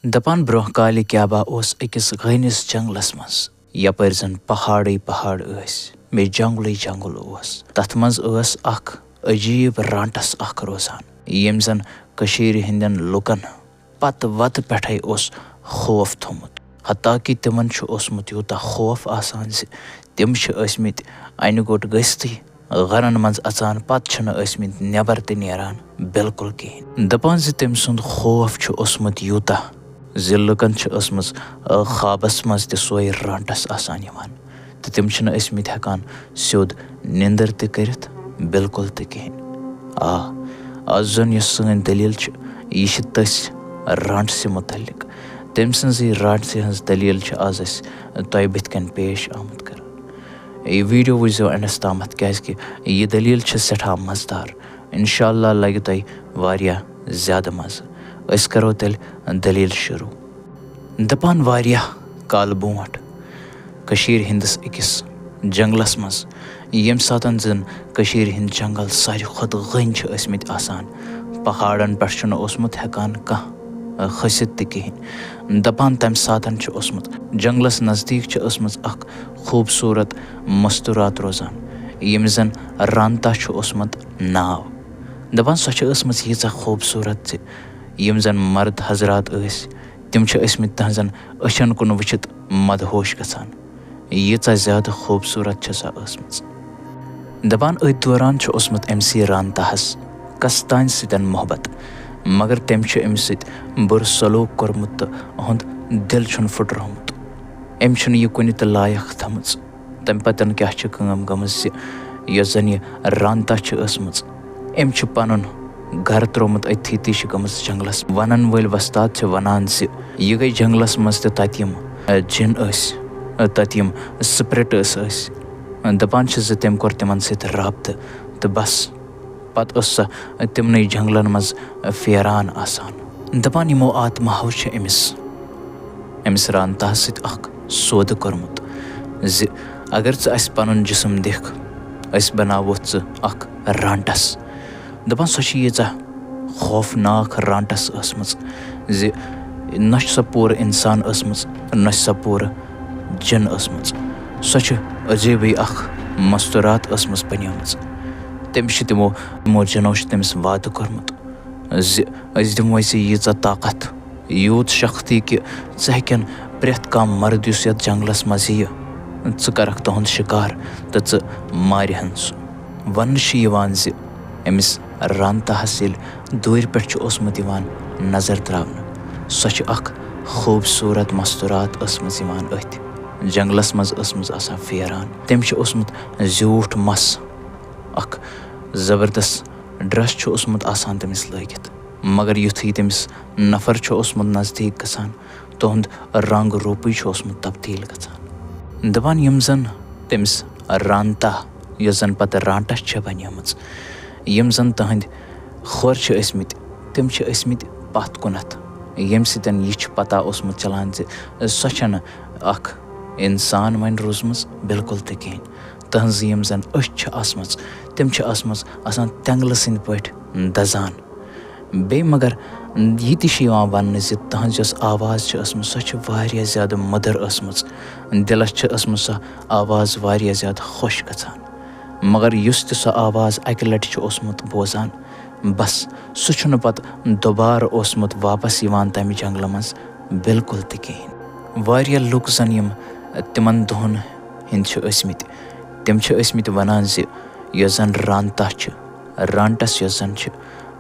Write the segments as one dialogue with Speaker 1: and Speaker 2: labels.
Speaker 1: दपान bro काले क्याबा ओस अकिस घनिस jungles मज यपर जन पहाड़े पहाड़ बे जंगल जंगल ओस तथ मज अख अजीब रांटस अख रोजान यम जन कशीर हिंदन लुकन पत वत पेठे ओस खौफ थोमुत हत्ता कि तिमन छु ओसमुत यूता खौफ आसान से तिम छु असमित अन गोट गस्ती गरन मज अचान पत छन असमित नेबर ते नेरान बिल्कुल कहीं दपान से तिम सुंद खौफ छु ओसमुत यूता ज लुकन छु असमस ख्वाबस मज ते सोय रांटस आसान यवान तो तिम छन असमित हकान स्योद निंदर ते करित बिल्कुल ते कहीं आज जन यह सन दलील छु यह तस रांट से मुतल्लिक तम सजी रांट से हज दलील छु आज अस तय बिथ कन पेश आमद कर यह वीडियो वुजो एंडस तामत क्याजकि यह दलील छु सठा मजदार इंशाअल्लाह लगे तय वारिया ज्यादा मज अस करो तेल दलील शुरू दपान वारिया काल बोट कशीर हिंदस अकिस जंगलस मज यम सातन जन कशीर हिंद जंगल सारी खुद गन छु असमित आसान पहाड़न पे छुन ओसमुत हकान कह खसित ते कहीं दपान तम सातन छु ओसमुत जंगलस नजदीक छु ओसमज अख खूबसूरत मस्तूरात रोजान यम जन रांता छु ओसमुत नाव दपान सो छु ओसमज यीचा खूबसूरत से यम जन मर्द हजरात तिम छु असमित तहजन अशन कुन वचित मदहोश गसान यीचा ज्यादा खूबसूरत छ सा ओसमज दपान अत दौरान छु ओसमुत एमसी रांताहस कस्तान सितन मोहब्बत मगर तम छु अम सित बुर सलूक कोरमुत अहंद दिल छुन फुटरोमुत अम छुन यह कुन त लायक थमच तम पतन क्या छ काम गमस यस जन यह रांता छ ओसमज अम छु पनुन घर त्रोमुत अथी ती गमस जंगलस वनन वल वस्ताद छ वनान से यह गई जंगलस मज तम जिन तम स्प्रिट दपान तम कोर तिमन सत राबत तो बस पत तिमन जंगलन मज फेरान आसान दपान यमो आत्माओ अमिस रांता सत सौद कोरमुत ज अगर च पनुन जिस्म दिख बनावो च रांटस दपान सो यीचा खौफनाक रांटस असमज ज न स पूर इंसान असमज न स पूर जिन असमज सो अजीब मस्तूरात असमज बनियमज तम तिमो जिनो तमिस वाद कोरमुत ज अस दिमो यीचा ताकत यूत शक्ति कि हेकन प्रेथ कम मर्द युस यत जंगलस मज य करख तुहंद शिकार तो च मारिहन सह वन ज अमिस रांताहस दूर पे ओसमुत नजर त्रावन सो खूबसूरत मस्तूरात असमज अथ जंगलस मज असमज आसान फेरान तम ओसमुत ज्यूठ मस अख जबरदस्त ड्रेस ओसमुत आसान तमिस लगित मगर युथी तमिस नफर ओसमुत नजदीक गसान तुहंद रंग रूपी ओसमुत तब्दील गसान दपान यम जन तमिस रांता यस जन पत रांटस छ बनियमज यम जन तहंद खोर असमित तम असमित पत कुनत यम सतन यह पता ओसमुत चलान सो छन अख इंसान वन रोजमज बिल्कुल ते कहीं तहज यम जन आसमज तम आसमज आसान तेंगल सिंद पट दजान बे मगर यह वन तहज आवाज सो वारिया ज्यादा मदर असमज दिलस सो आवाज वारिया ज्यादा खुश गसान मगर युस ते सो आवाज अक लट ओसमुत बोजान बस सो पत दोबार ओसमुत वापस तमि जंगल मज बिल्कुल ते कहीं वारिया लुक जन यम तिमन दोहन हिंद असमित तम असमित वनान यस जन रांता रांटस यस जन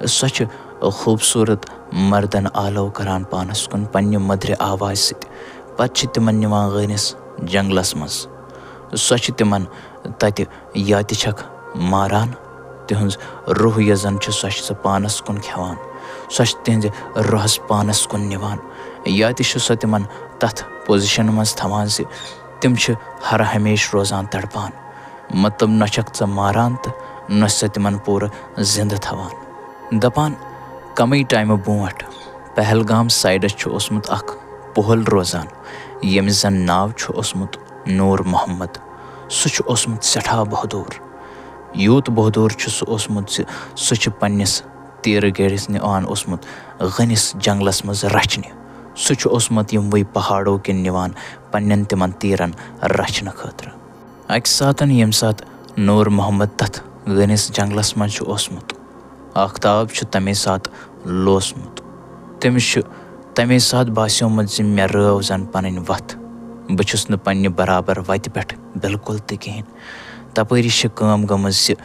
Speaker 1: सो खूबसूरत मर्दन आलो करान पानस कुन पन्ने मदर आवाज सत पत तिमन निवान गनिस जंगलस मज सो तिमन तत या तक मारान तिहज रूह यस जन सो पानस कुन खेवान सो तिहद रूहस पानस कुन निवान या सो तिमन तथ पोजिशन मज थवान तिम हर हमेश रोजान तड़पान मतलब न च मारान तो न तिमन पूर जिंद थवान दपान कम टाइम बोट पहलगाम साइडस ओसमुत अख पोहल रोजान यमिस जन नाव ओसमुत नूर मोहम्मद सो ओसमुत सठा बहादुर यूत बहादुर सो ओसमुत सो पन्निस तीर गेड़िस निवान ओसमुत गनिस जंगलस मज रचने सु छु ओसमुत यमवै पहाड़ो किन निवान पन्नन तिमन तीरन रचन खतर। अकि सातन यम सात नूर मोहम्मद तथ घनिस जंगलस मन छु ओसमुत आख्ताब छु तमे सात लोसमुत। तमिस छु तमे सात बास्योमुत ज मे रव जन पनन वथ बछुस न पन्ने बराबर वत पेठ बिल्कुल त कहीं। तपरी छ काम गमज ज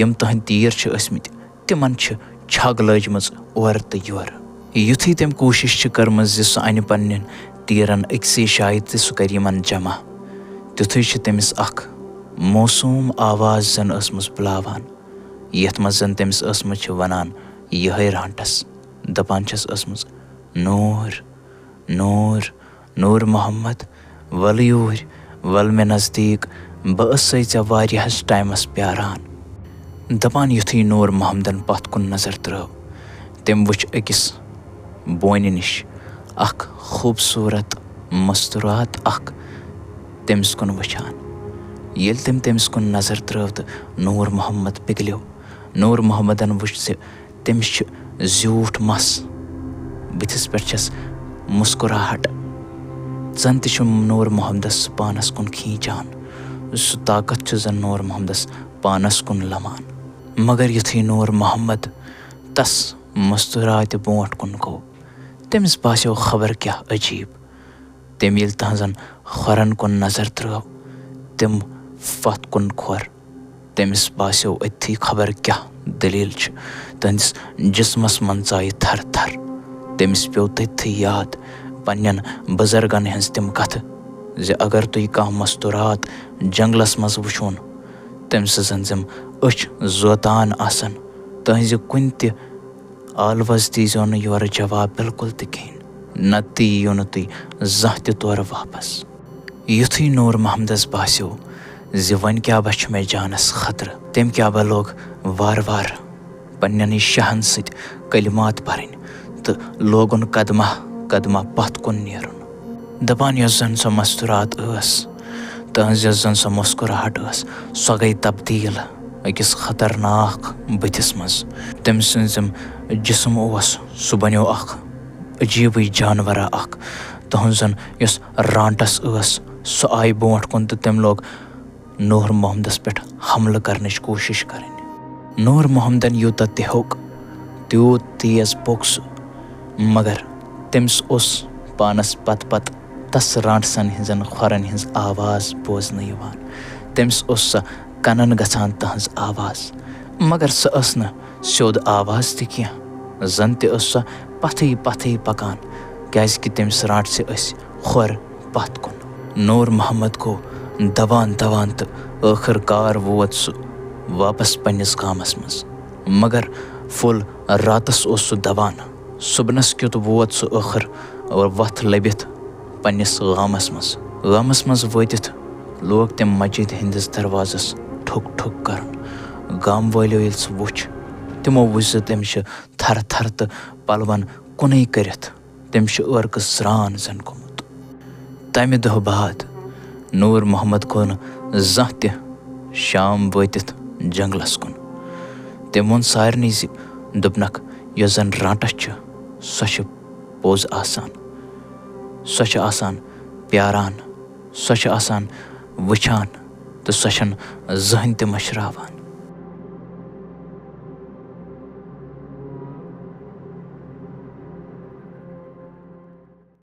Speaker 1: यम तहन तीर छ असमित तिमन छ छग लजमज और त योर। युथी तम कोशिश छ करमज ज सु अन पन्न तीरन अक्से शायद त सु कर यमन जमा तिथुय छ तमिस अख मौसूम आवाज जन असमस बुलावान यथ मज जन तमिस असमस छ वनान यह रांटस दपान छस असमस नूर नूर नूर मोहम्मद वल यूर वल मे नजदीक बस वारियाहस टाइमस प्यारान। दपान युथी नूर मोहम्मदन पथ कुन नजर त्रव तम वुच अकिस बोन निश अख खूबसूरत मस्तूरात अख तमिस कुन वचान। येल तम तमिस कुन नजर त्रव तो नूर मोहम्मद पिघल्यो। नूर मोहम्मदन वुच ज तमिस छ ज्यूठ मस बुथिस पे छस मुस्कुराहट जन त नूर मोहम्मदस पानस कुन खींचान सु ताकत छ जन नूर मोहम्मदस पानस कुन लमान। मगर युथी नूर मोहम्मद तस मुस्कुरात बोट कुन गो तमिस बास्यो खबर क्या अजीब। तम ये तहजन खोरन कुन नजर त्रव तम फत कुन खोर तमिस बास्यो अथी खबर क्या दलील छ तहदिस जिस्मस मन चाय थर थर। तमिस पे तथी याद पन्न बुजुर्गन हज तम कथ ज अगर तुम कह मस्तूरात जंगलस मज वुचोन तम सजन जम अच जोतान आसन तहज कुन त आलवज दीजो न योर जवाब बिल्कुल त कहीं नत यो न तुम जह त तौर वापस। युथी नूर मोहम्मदस बास्यो ज वन क्या बह मे जानस खतर तम क्या लोग वार वार पन्न शहन सत कलिमात परन तो लोगन कदमा कदमा पथ कुन नेरुन। दपान यस जन सो मस्तूरात तहज यस जन सो मुस्कुराहट सो गई तब्दील अकिस खतरनाक बुथिस मज। तम सम जिस्म सु बनो अख अजीब जानवरा अख तहन जन यस रांटस सो आय बोट कुन तो तम लोग नूर मोहम्मदस पे हमल करने कोशिश करें। नूर मोहम्मदन यूत होक त्यूत तेज पोक सु मगर तमिस उस पानस पत पत तस रांटसन हिंजन खोरन हिंज आवाज बोजन यवान। तमिस उस स कनन गछान तहज आवाज मगर स न स्योद आवाज त क्या जन त स पथई पथई पकान कैस कि तमिस रांट से खोर पथ कुन। नूर मोहम्मद को दवान दवान तो आखिरकार वोत सु वापस पन्निस गामस मज मगर फुल रातस सु दवान सुबनस क्युत वोत सु आखिर और वथ लबित पन्निस गामस मज वतित लोग तम मस्जिद हिंदिस दरवाजस ठुक ठुक कर। गाम वालो ये वुच तमो वुच तम थर थर तो पलवन कुन करित तम अर्क स्रान जन गोमुत। तमि दह बाद नूर मोहम्मद को जह त शाम वतित जंगलस कुन। तम वोन सारनी ज दोपनक यस जन रांटस सो पोज आसान सो आसान प्यारान सो आसान वुचान तो सो जहन त मशरावान।